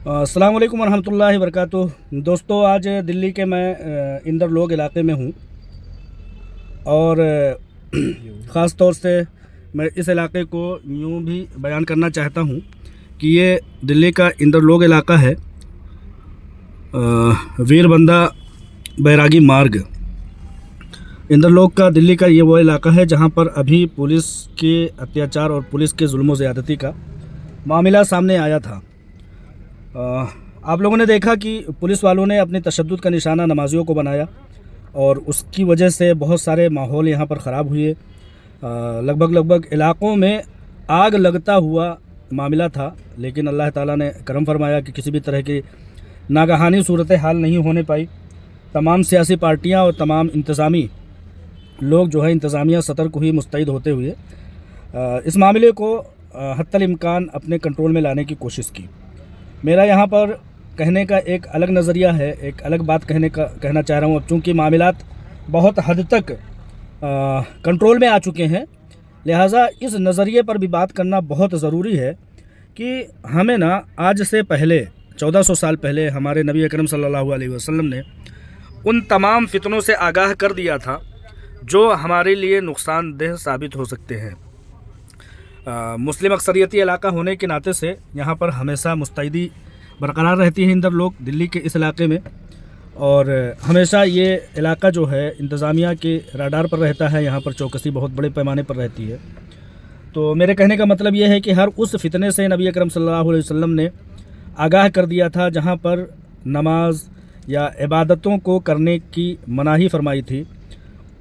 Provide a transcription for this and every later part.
अस्सलाम वालेकुम वरहमतुल्लाहि वबरकातुह। दोस्तों, आज दिल्ली के मैं इंदर लोग इलाके में हूँ और ख़ास तौर से मैं इस इलाके को यूँ भी बयान करना चाहता हूँ कि ये दिल्ली का इंदर लोग इलाका है। वीर बंदा बैरागी मार्ग इंदर लोग का दिल्ली का ये वो इलाका है जहाँ पर अभी पुलिस के अत्याचार और पुलिस के जुल्म व ज़्यादती का मामला सामने आया था। आप लोगों ने देखा कि पुलिस वालों ने अपने तशद्दुद का निशाना नमाजियों को बनाया और उसकी वजह से बहुत सारे माहौल यहाँ पर ख़राब हुए। लगभग इलाक़ों में आग लगता हुआ मामला था, लेकिन अल्लाह ताला ने करम फरमाया कि किसी भी तरह की नागहानी सूरत हाल नहीं होने पाई। तमाम सियासी पार्टियाँ और तमाम इंतज़ामी लोग जो है इंतज़ामिया सतर्क हुई, मुस्तैद होते हुए इस मामले को हत्तल इम्कान अपने कंट्रोल में लाने की कोशिश की। मेरा यहाँ पर कहने का एक अलग नज़रिया है, एक अलग बात कहना चाह रहा हूँ। अब चूँकि मामलात बहुत हद तक कंट्रोल में आ चुके हैं, लिहाजा इस नज़रिए पर भी बात करना बहुत ज़रूरी है कि हमें ना आज से पहले 1400 साल पहले हमारे नबी अकरम सल्लल्लाहु अलैहि वसल्लम ने उन तमाम फितनों से आगाह कर दिया था जो हमारे लिए नुकसानदेह साबित हो सकते हैं। मुस्लिम अक्सरियती इलाका होने के नाते से यहाँ पर हमेशा मुस्तैदी बरकरार रहती है इंदर लोग दिल्ली के इस इलाके में, और हमेशा ये इलाका जो है इंतज़ामिया के राडार पर रहता है। यहाँ पर चौकसी बहुत बड़े पैमाने पर रहती है। तो मेरे कहने का मतलब ये है कि हर उस फितने से नबी अकरम सल्लल्लाहु अलैहि वसल्लम ने आगाह कर दिया था जहाँ पर नमाज या इबादतों को करने की मनाही फरमाई थी।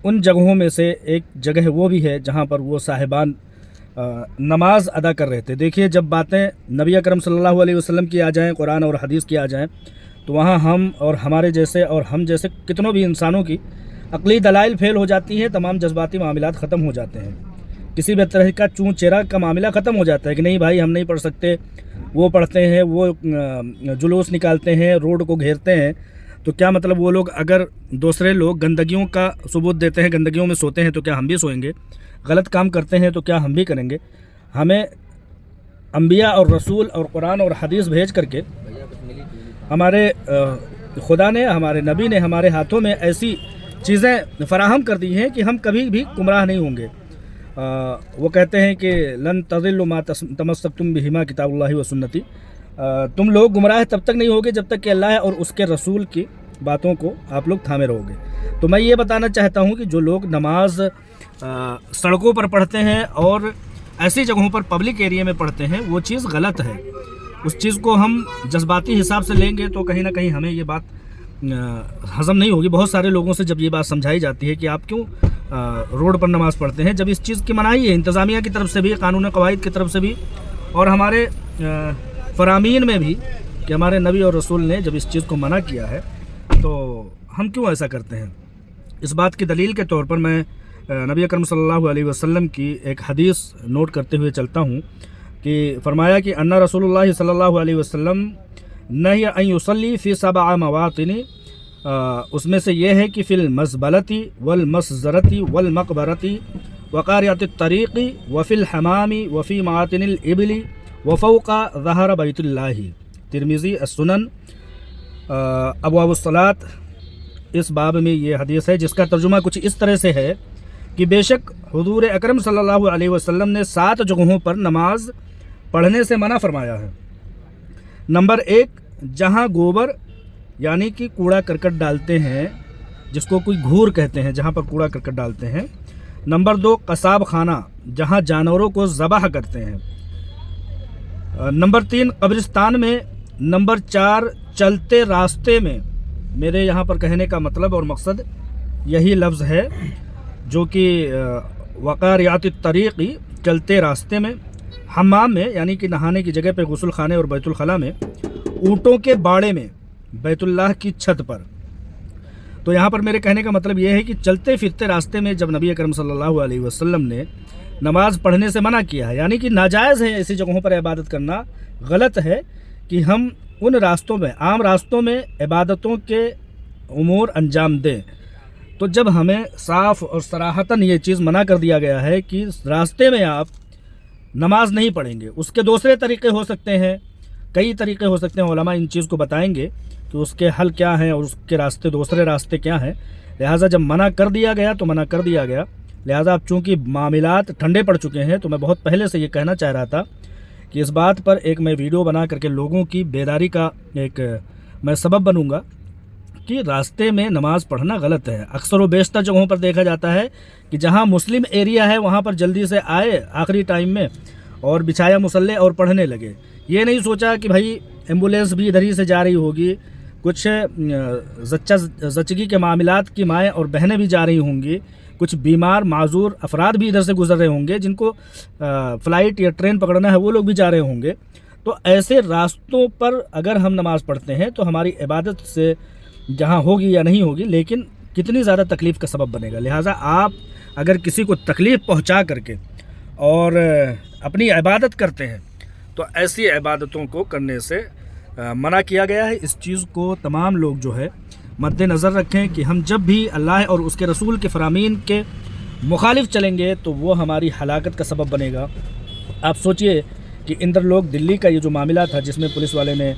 उन जगहों में से एक जगह वो भी है जहाँ पर वो साहिबान नमाज अदा कर रहे थे। देखिए, जब बातें नबी अकरम सल्लल्लाहु अलैहि वसल्लम की आ जाएँ, कुरान और हदीस की आ जाएँ, तो वहाँ हम और हमारे जैसे और हम जैसे कितनों भी इंसानों की अक़ली दलाइल फेल हो जाती हैं। तमाम जज्बाती मामलात ख़त्म हो जाते हैं। किसी भी तरह का चूँ चेरा का मामला ख़त्म हो जाता है कि नहीं भाई हम नहीं पढ़ सकते, वो पढ़ते हैं, वो जुलूस निकालते हैं, रोड को घेरते हैं। तो क्या मतलब वो लोग अगर दूसरे लोग गंदगियों का सबूत देते हैं, गंदगियों में सोते हैं, तो क्या हम भी सोएंगे? गलत काम करते हैं तो क्या हम भी करेंगे? हमें अंबिया और रसूल और कुरान और हदीस भेज करके हमारे खुदा ने, हमारे नबी ने हमारे हाथों में ऐसी चीज़ें फ़राहम कर दी हैं कि हम कभी भी गुमराह नहीं होंगे। वो कहते हैं कि लन तज़िल्लु मा तमस्सक्तुम बिहिमा किताबुल्लाहि व सुन्नती। तुम लोग गुमराह तब तक नहीं होगे जब तक कि अल्लाह और उसके रसूल की बातों को आप लोग थामे रहोगे। तो मैं ये बताना चाहता हूँ कि जो लोग नमाज सड़कों पर पढ़ते हैं और ऐसी जगहों पर पब्लिक एरिया में पढ़ते हैं, वो चीज़ गलत है। उस चीज़ को हम जज्बाती हिसाब से लेंगे तो कहीं ना कहीं हमें ये बात हज़म नहीं होगी। बहुत सारे लोगों से जब ये बात समझाई जाती है कि आप क्यों रोड पर नमाज़ पढ़ते हैं, जब इस चीज़ की मनाही है इंतज़ामिया की तरफ से भी, कानून कवायद की तरफ से भी, और हमारे फ़रामीन में भी कि हमारे नबी और रसूल ने जब इस चीज़ को मना किया है, तो हम क्यों ऐसा करते हैं। इस बात की दलील के तौर पर मैं नबी अकरम सल्लल्लाहु अलैहि वसल्लम की एक हदीस नोट करते हुए चलता हूँ कि फरमाया कि अन्ना रसूलुल्लाह सल्लल्लाहु अलैहि वसल्लम नही अन युसल्ली फ़ी सबअ मवातिन, उसमें से ये है कि फ़िल मज़बलती वल मसज़रती वल मक़बरती व क़ारिअतित तरीक़ी व फ़िल हमामी व फ़ी मातिनिल इबली व फ़ौक़ा ज़हर बैतुल्लाहि। तिरमिज़ी अस्सुनन अबवाबुस्सलात, इस बाब में ये हदीस है जिसका तर्जुमा कुछ इस तरह से है कि बेशक हुज़ूर अकरम सल्लल्लाहु अलैहि वसल्लम ने 7 जगहों पर नमाज पढ़ने से मना फरमाया है। नंबर 1, जहाँ गोबर यानी कि कूड़ा करकट डालते हैं, जिसको कोई घूर कहते हैं, जहाँ पर कूड़ा करकट डालते हैं। नंबर 2, कसाब खाना, जहाँ जानवरों को ज़बह करते हैं। नंबर 3, कब्रिस्तान में। नंबर 4, चलते रास्ते में। मेरे यहाँ पर कहने का मतलब और मकसद यही लफ्ज़ है जो कि वक़ारियातित तरीक़ी, चलते रास्ते में। हम्माम में यानी कि नहाने की जगह पे, गुस्ल खाने और बैतुल खला में। ऊँटों के बाड़े में, बैतुल्लाह की छत पर। तो यहाँ पर मेरे कहने का मतलब ये है कि चलते फिरते रास्ते में जब नबी अकरम सल्लल्लाहु अलैहि वसल्लम ने नमाज़ पढ़ने से मना किया है, यानी कि नाजायज़ है ऐसी जगहों पर इबादत करना। गलत है कि हम उन रास्तों में, आम रास्तों में इबादतों के उमूर अंजाम दें। तो जब हमें साफ़ और सराहतन ये चीज़ मना कर दिया गया है कि रास्ते में आप नमाज नहीं पढ़ेंगे, उसके दूसरे तरीक़े हो सकते हैं। कई तरीके हो सकते हैं, उलमा इन चीज़ को बताएंगे कि उसके हल क्या हैं और उसके रास्ते, दूसरे रास्ते क्या हैं। लिहाजा जब मना कर दिया गया तो मना कर दिया गया। लिहाजा अब चूँकि मामलात ठंडे पड़ चुके हैं, तो मैं बहुत पहले से ये कहना चाह रहा था कि इस बात पर एक मैं वीडियो बना करके लोगों की बेदारी का एक मैं सबब बनूंगा कि रास्ते में नमाज पढ़ना गलत है। अक्सर व बेशतर जगहों पर देखा जाता है कि जहां मुस्लिम एरिया है वहां पर जल्दी से आए आखिरी टाइम में और बिछाया मुसल्ले और पढ़ने लगे। ये नहीं सोचा कि भाई एम्बुलेंस भी इधर ही से जा रही होगी, कुछ जच्चगी के मामलात की माएँ और बहनें भी जा रही होंगी, कुछ बीमार माजूर अफराद भी इधर से गुजर रहे होंगे, जिनको फ़्लाइट या ट्रेन पकड़ना है वो लोग भी जा रहे होंगे। तो ऐसे रास्तों पर अगर हम नमाज़ पढ़ते हैं तो हमारी इबादत से जहाँ होगी या नहीं होगी, लेकिन कितनी ज़्यादा तकलीफ़ का सबब बनेगा। लिहाजा आप अगर किसी को तकलीफ़ पहुँचा करके और अपनी इबादत करते हैं तो ऐसी इबादतों को करने से मना किया गया है। इस चीज़ को तमाम लोग जो है मद्देनज़र रखें कि हम जब भी अल्लाह और उसके रसूल के फ़रामीन के मुखालिफ चलेंगे तो वो हमारी हलाकत का सबब बनेगा। आप सोचिए कि इंदरलोक दिल्ली का ये जो मामला था जिसमें पुलिस वाले ने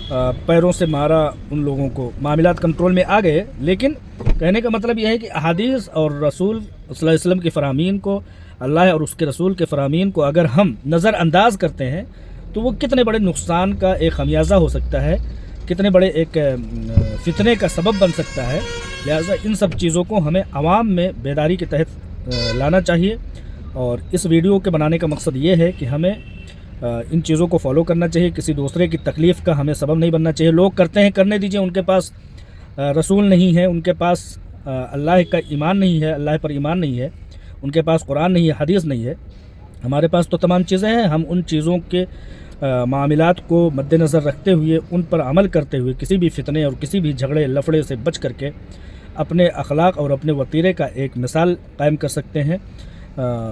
पैरों से मारा उन लोगों को, मामलात कंट्रोल में आ गए, लेकिन कहने का मतलब यह है कि अहादीस और रसूल सल्लल्लाहु अलैहि वसल्लम के फ़रामीन को, अल्लाह और उसके रसूल के फ़रामीन को अगर हम नज़रअंदाज करते हैं तो वो कितने बड़े नुकसान का एक खमियाजा हो सकता है, कितने बड़े एक फितने का सबब बन सकता है। लिहाजा इन सब चीज़ों को हमें आवाम में बेदारी के तहत लाना चाहिए और इस वीडियो के बनाने का मकसद ये है कि हमें इन चीज़ों को फॉलो करना चाहिए। किसी दूसरे की तकलीफ़ का हमें सबब नहीं बनना चाहिए। लोग करते हैं, करने दीजिए, उनके पास रसूल नहीं है, उनके पास अल्लाह का ईमान नहीं है, अल्लाह पर ईमान नहीं है, उनके पास कुरान नहीं है, हदीस नहीं है। हमारे पास तो तमाम चीज़ें हैं। हम उन चीज़ों के मामलात को मद्देनज़र रखते हुए, उन पर अमल करते हुए किसी भी फितने और किसी भी झगड़े लफड़े से बच करके अपने अखलाक और अपने वतीरे का एक मिसाल कायम कर सकते हैं।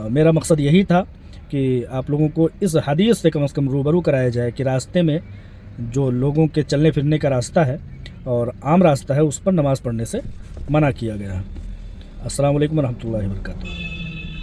मेरा मकसद यही था कि आप लोगों को इस हदीस से कम रूबरू कराया जाए कि रास्ते में जो लोगों के चलने फिरने का रास्ता है और आम रास्ता है उस पर नमाज़ पढ़ने से मना किया गया है। अस्सलाम वालेकुम रहमतुल्लाहि व बरकातुहू।